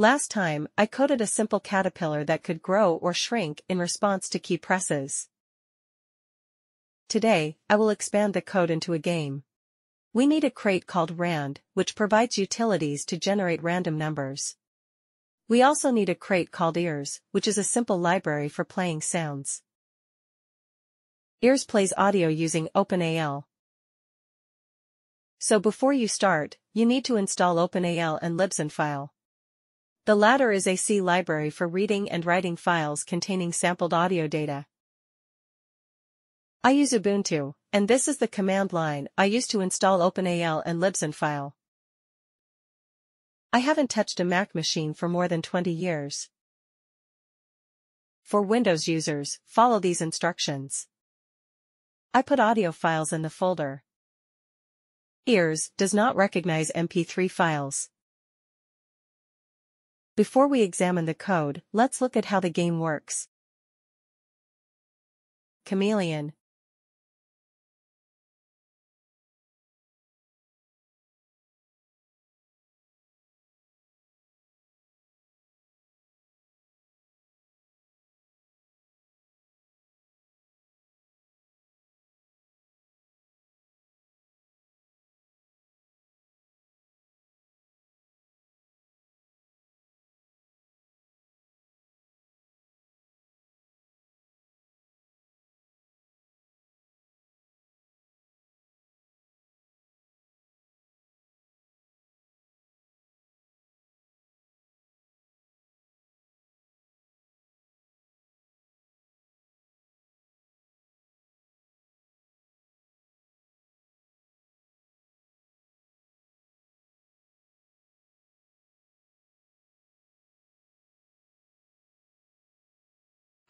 Last time, I coded a simple caterpillar that could grow or shrink in response to key presses. Today, I will expand the code into a game. We need a crate called rand, which provides utilities to generate random numbers. We also need a crate called ears, which is a simple library for playing sounds. Ears plays audio using OpenAL. So before you start, you need to install OpenAL and Libsyn file. The latter is a C library for reading and writing files containing sampled audio data. I use Ubuntu, and this is the command line I use to install OpenAL and Libsyn file. I haven't touched a Mac machine for more than 20 years. For Windows users, follow these instructions. I put audio files in the folder. Ears does not recognize MP3 files. Before we examine the code, let's look at how the game works. Chameleon.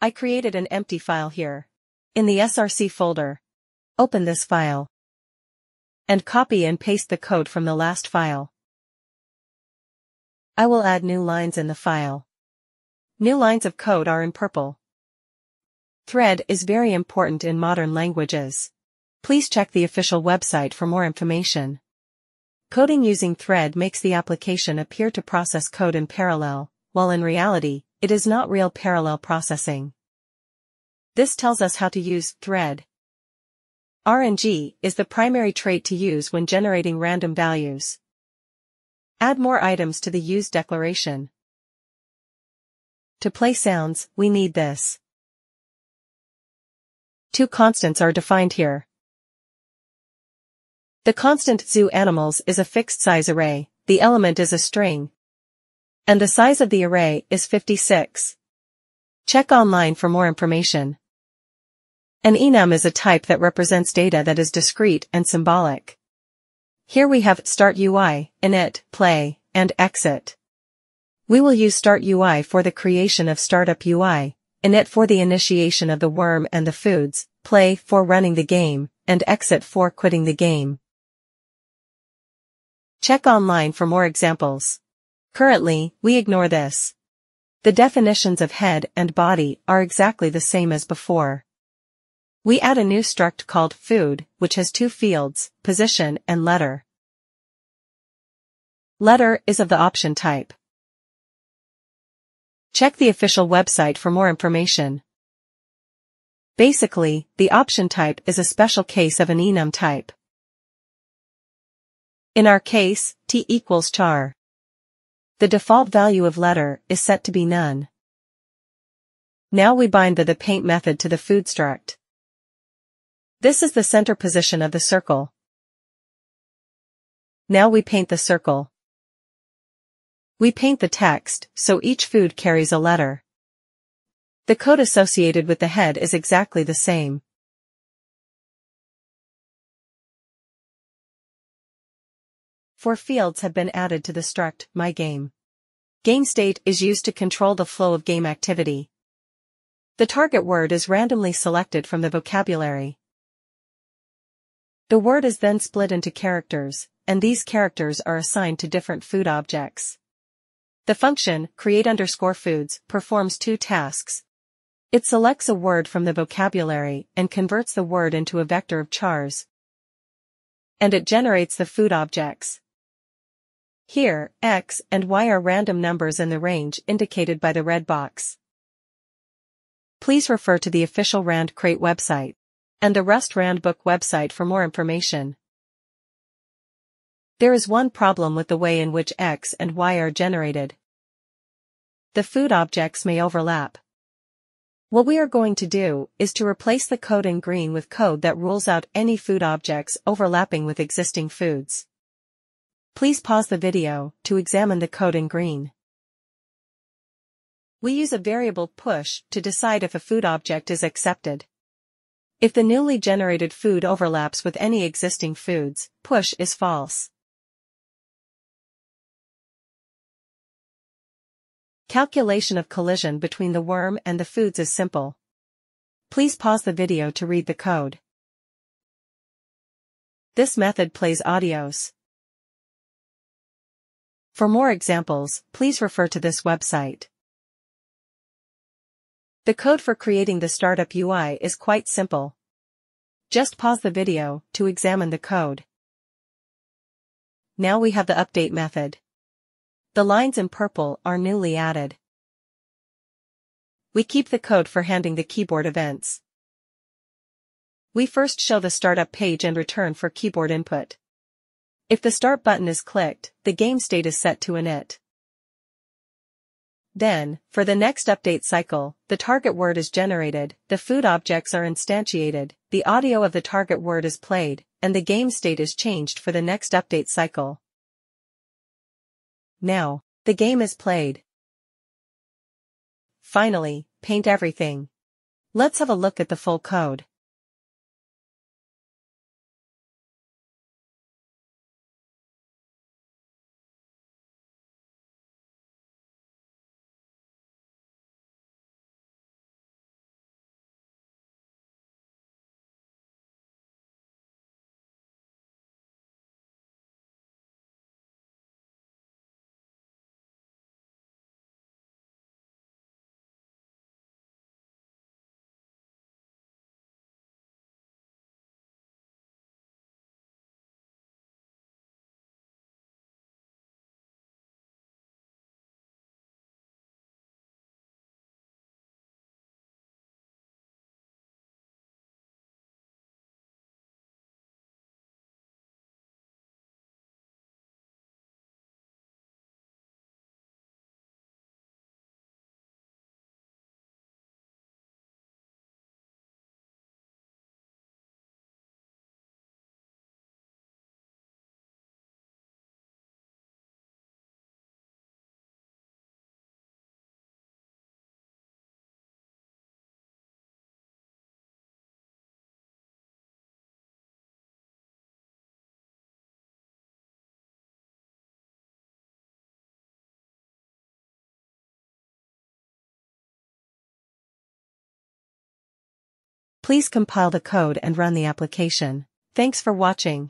I created an empty file here. In the src folder. Open this file. And copy and paste the code from the last file. I will add new lines in the file. New lines of code are in purple. Thread is very important in modern languages. Please check the official website for more information. Coding using thread makes the application appear to process code in parallel, while in reality, it is not real parallel processing. This tells us how to use thread. RNG is the primary trait to use when generating random values. Add more items to the use declaration. To play sounds, we need this. Two constants are defined here. The constant zoo animals is a fixed size array, the element is a string, and the size of the array is 56. Check online for more information. An enum is a type that represents data that is discrete and symbolic. Here we have start UI, init, play, and exit. We will use start UI for the creation of startup UI, init for the initiation of the worm and the foods, play for running the game, and exit for quitting the game. Check online for more examples. Currently, we ignore this. The definitions of head and body are exactly the same as before. We add a new struct called food, which has two fields, position and letter. Letter is of the option type. Check the official website for more information. Basically, the option type is a special case of an enum type. In our case, t equals char. The default value of letter is set to be none. Now we bind the paint method to the food struct. This is the center position of the circle. Now we paint the circle. We paint the text, so each food carries a letter. The code associated with the head is exactly the same. Four fields have been added to the struct myGame. GameState is used to control the flow of game activity. The target word is randomly selected from the vocabulary. The word is then split into characters, and these characters are assigned to different food objects. The function, create_foods, performs two tasks. It selects a word from the vocabulary and converts the word into a vector of chars. And it generates the food objects. Here, X and Y are random numbers in the range indicated by the red box. Please refer to the official Rand Crate website and the Rust Randbook website for more information. There is one problem with the way in which X and Y are generated. The food objects may overlap. What we are going to do is to replace the code in green with code that rules out any food objects overlapping with existing foods. Please pause the video to examine the code in green. We use a variable push to decide if a food object is accepted. If the newly generated food overlaps with any existing foods, push is false. Calculation of collision between the worm and the foods is simple. Please pause the video to read the code. This method plays audios. For more examples, please refer to this website. The code for creating the startup UI is quite simple. Just pause the video to examine the code. Now we have the update method. The lines in purple are newly added. We keep the code for handling the keyboard events. We first show the startup page and return for keyboard input. If the start button is clicked, the game state is set to init. Then, for the next update cycle, the target word is generated, the food objects are instantiated, the audio of the target word is played, and the game state is changed for the next update cycle. Now, the game is played. Finally, paint everything. Let's have a look at the full code. Please compile the code and run the application. Thanks for watching.